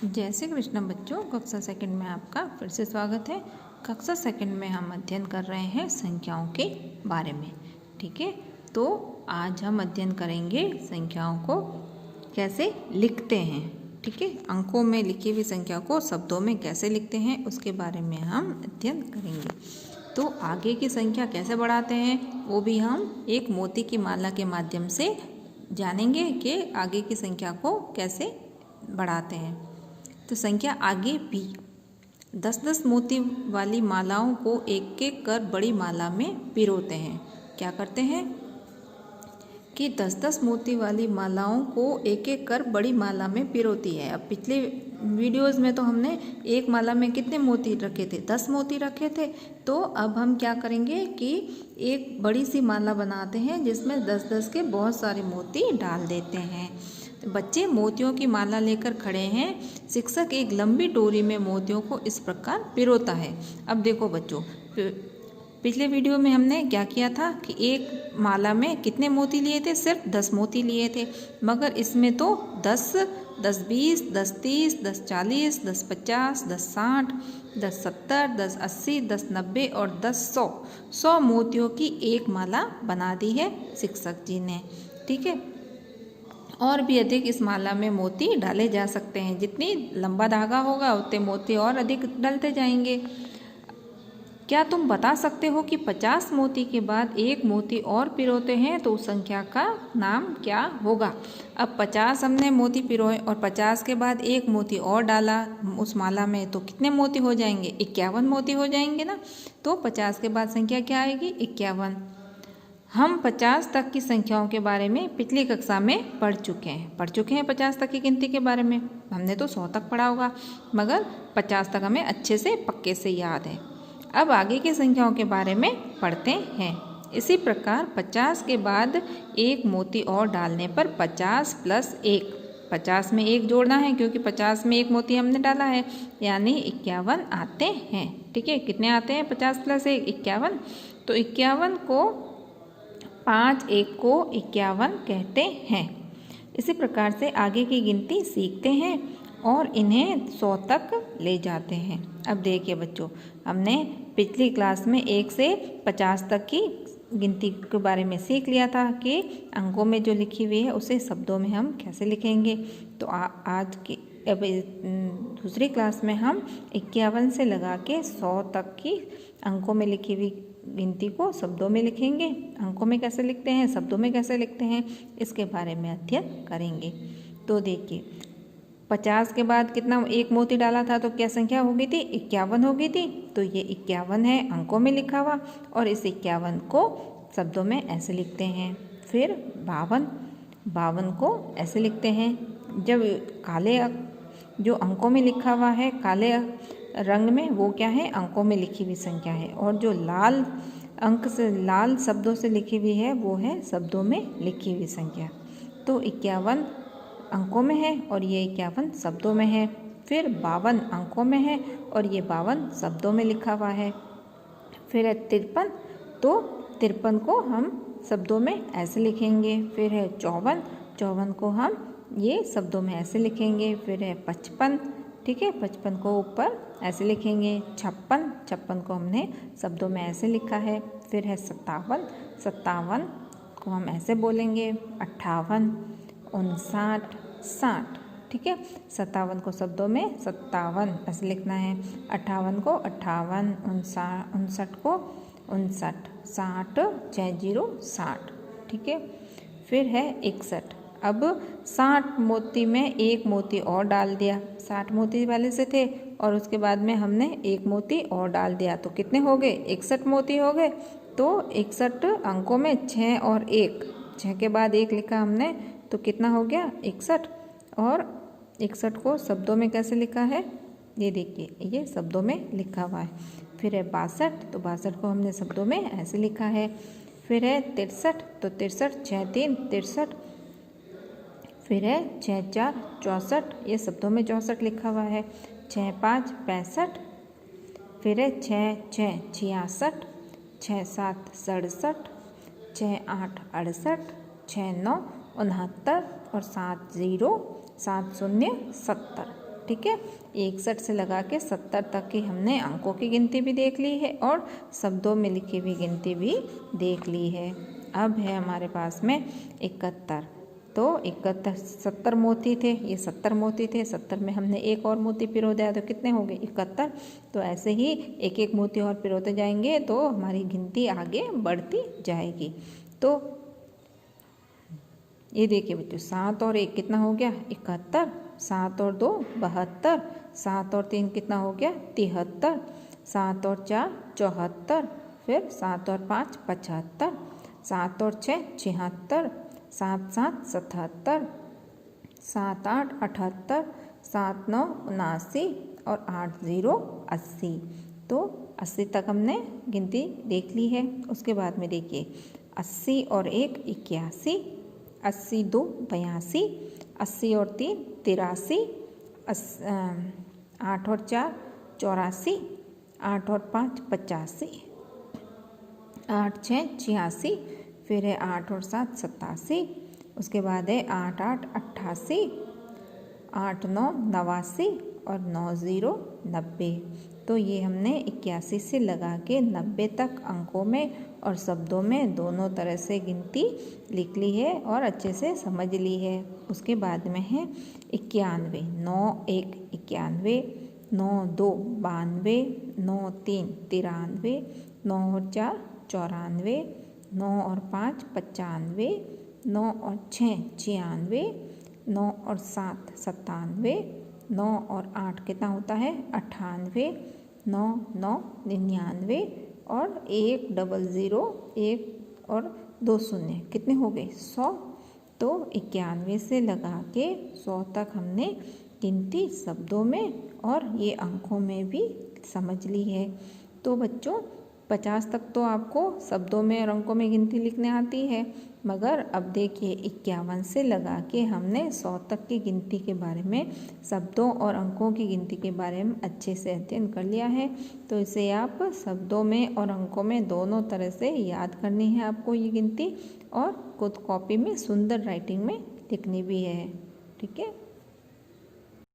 जय श्री कृष्ण बच्चों, कक्षा सेकंड में आपका फिर से स्वागत है। कक्षा सेकंड में हम अध्ययन कर रहे हैं संख्याओं के बारे में। ठीक है, तो आज हम अध्ययन करेंगे संख्याओं को कैसे लिखते हैं। ठीक है, अंकों में लिखी हुई संख्या को शब्दों में कैसे लिखते हैं उसके बारे में हम अध्ययन करेंगे। तो आगे की संख्या कैसे बढ़ाते हैं वो भी हम एक मोती की माला के माध्यम से जानेंगे कि आगे की संख्या को कैसे बढ़ाते हैं। तो संख्या आगे भी 10-10 मोती वाली मालाओं को एक एक कर बड़ी माला में पिरोते हैं। क्या करते हैं कि 10-10 मोती वाली मालाओं को एक एक कर बड़ी माला में पिरोती है। अब पिछले वीडियोस में तो हमने एक माला में कितने मोती रखे थे? 10 मोती रखे थे। तो अब हम क्या करेंगे कि एक बड़ी सी माला बनाते हैं जिसमें 10-10 के बहुत सारे मोती डाल देते हैं। बच्चे मोतियों की माला लेकर खड़े हैं। शिक्षक एक लंबी डोरी में मोतियों को इस प्रकार पिरोता है। अब देखो बच्चों, पिछले वीडियो में हमने क्या किया था कि एक माला में कितने मोती लिए थे? सिर्फ 10 मोती लिए थे। मगर इसमें तो 10, 10 20, 10 30, 10 40, 10 50, 10 60, 10 70, 10 80, 10 90 और 10 100 मोतियों की एक माला बना दी है शिक्षक जी ने। ठीक है, और भी अधिक इस माला में मोती डाले जा सकते हैं। जितनी लंबा धागा होगा उतने मोती और अधिक डलते जाएंगे। क्या तुम बता सकते हो कि 50 मोती के बाद एक मोती और पिरोते हैं तो उस संख्या का नाम क्या होगा? अब 50 हमने मोती पिरोए और 50 के बाद एक मोती और डाला उस माला में, तो कितने मोती हो जाएंगे? 51 मोती हो जाएंगे ना। तो 50 के बाद संख्या क्या आएगी? 51। हम 50 तक की संख्याओं के बारे में पिछली कक्षा में पढ़ चुके हैं 50 तक की गिनती के बारे में। हमने तो 100 तक पढ़ा होगा, मगर 50 तक हमें अच्छे से पक्के से याद है। अब आगे की संख्याओं के बारे में पढ़ते हैं। इसी प्रकार 50 के बाद एक मोती और डालने पर 50 + 1, 50 में 1 जोड़ना है क्योंकि 50 में एक मोती हमने डाला है, यानी 51 आते हैं। ठीक है, कितने आते हैं? 50 + 1 51। तो 51 को 5 1 को 51 कहते हैं। इसी प्रकार से आगे की गिनती सीखते हैं और इन्हें 100 तक ले जाते हैं। अब देखिए बच्चों, हमने पिछली क्लास में 1 से 50 तक की गिनती के बारे में सीख लिया था कि अंकों में जो लिखी हुई है उसे शब्दों में हम कैसे लिखेंगे। तो आज की अब दूसरी क्लास में हम 51 से लगा के 100 तक की अंकों में लिखी हुई गिनती को शब्दों में लिखेंगे। अंकों में कैसे लिखते हैं, शब्दों में कैसे लिखते हैं, इसके बारे में अध्ययन करेंगे। तो देखिए, 50 के बाद कितना एक मोती डाला था तो क्या संख्या हो गई थी? 51 हो गई थी। तो ये 51 है अंकों में लिखा हुआ, और इस 51 को शब्दों में ऐसे लिखते हैं। फिर 52 को ऐसे लिखते हैं। जब काले जो अंकों में लिखा हुआ है काले रंग में, वो क्या है? अंकों में लिखी हुई संख्या है। और जो लाल अंक से लाल शब्दों से लिखी हुई है वो है शब्दों में लिखी हुई संख्या। तो 51 अंकों में है और ये 51 शब्दों में है। फिर 52 अंकों में है और ये 52 शब्दों में लिखा हुआ है। फिर है 53, तो 53 को हम शब्दों में ऐसे लिखेंगे। फिर है 54 को हम ये शब्दों में ऐसे लिखेंगे। फिर है 55, ठीक है, 55 को ऊपर ऐसे लिखेंगे। 56 को हमने शब्दों में ऐसे लिखा है। फिर है 57 को हम ऐसे बोलेंगे। 58, 59, 60, ठीक है, 57 को शब्दों में 57 ऐसे लिखना है। 58 को 58, 59 को 59, 60 60 60, ठीक है। फिर है 61। अब 60 मोती में एक मोती और डाल दिया। 60 मोती वाले से थे और उसके बाद में हमने एक मोती और डाल दिया, तो कितने हो गए? 61 मोती हो गए। तो 61 अंकों में 6 और 1, 6 के बाद 1 लिखा हमने, तो कितना हो गया? 61। और 61 को शब्दों में कैसे लिखा है? ये देखिए, ये शब्दों में लिखा हुआ है। फिर है 62, तो 62 को हमने शब्दों में ऐसे लिखा है। फिर है 63, तो 63, 6 3 63। फिर है 6 4 64, ये शब्दों में 64 लिखा हुआ है। 6 5 65। फिर है 6 6 66, 6 7 67, 6 8 68, 6 9 69 और 7 0 7 0 70, ठीक है। 61 से लगा के 70 तक की हमने अंकों की गिनती भी देख ली है और शब्दों में लिखी हुई गिनती भी देख ली है। अब है हमारे पास में 71। तो 71 70 मोती थे, ये 70 मोती थे, 70 में हमने एक और मोती पिरो दिया तो कितने हो गए 71। तो ऐसे ही एक एक मोती और पिरोते जाएंगे तो हमारी गिनती आगे बढ़ती जाएगी। तो ये देखिए बच्चों, 7 और 1 कितना हो गया 71, 7 और 2 72, 7 और 3 कितना हो गया 73, 7 और 4 74, फिर 7 और 5 75, 7 और 6 76, 7 7 77, 7 8 78, 7 9 79 और 8 0 80। तो 80 तक हमने गिनती देख ली है। उसके बाद में देखिए 80 और 1 81, 80 2 82, 80 और 3 83, 8 और 4 84, 8 और 5 85, 8 6 86, फिर है 8 और 7 87, उसके बाद है 8 8 88, 8 9 89 और 9 0 90। तो ये हमने 81 से लगा के 90 तक अंकों में और शब्दों में दोनों तरह से गिनती लिख ली है और अच्छे से समझ ली है। उसके बाद में है 91, 9 1 91, 9 2 92, 9 3 93, 9 और 4 94, 9 और 5 95, 9 और 6 96, 9 और 7 97, 9 और 8 कितना होता है 98, 9 9 99 और 1 00 1 और 2 शून्य कितने हो गए 100। तो 91 से लगा के 100 तक हमने गिनती शब्दों में और ये अंकों में भी समझ ली है। तो बच्चों 50 तक तो आपको शब्दों में और अंकों में गिनती लिखने आती है, मगर अब देखिए 51 से लगा के हमने 100 तक की गिनती के बारे में, शब्दों और अंकों की गिनती के बारे में अच्छे से अध्ययन कर लिया है। तो इसे आप शब्दों में और अंकों में दोनों तरह से याद करनी है आपको ये गिनती, और खुद कॉपी में सुंदर राइटिंग में लिखनी भी है। ठीक है।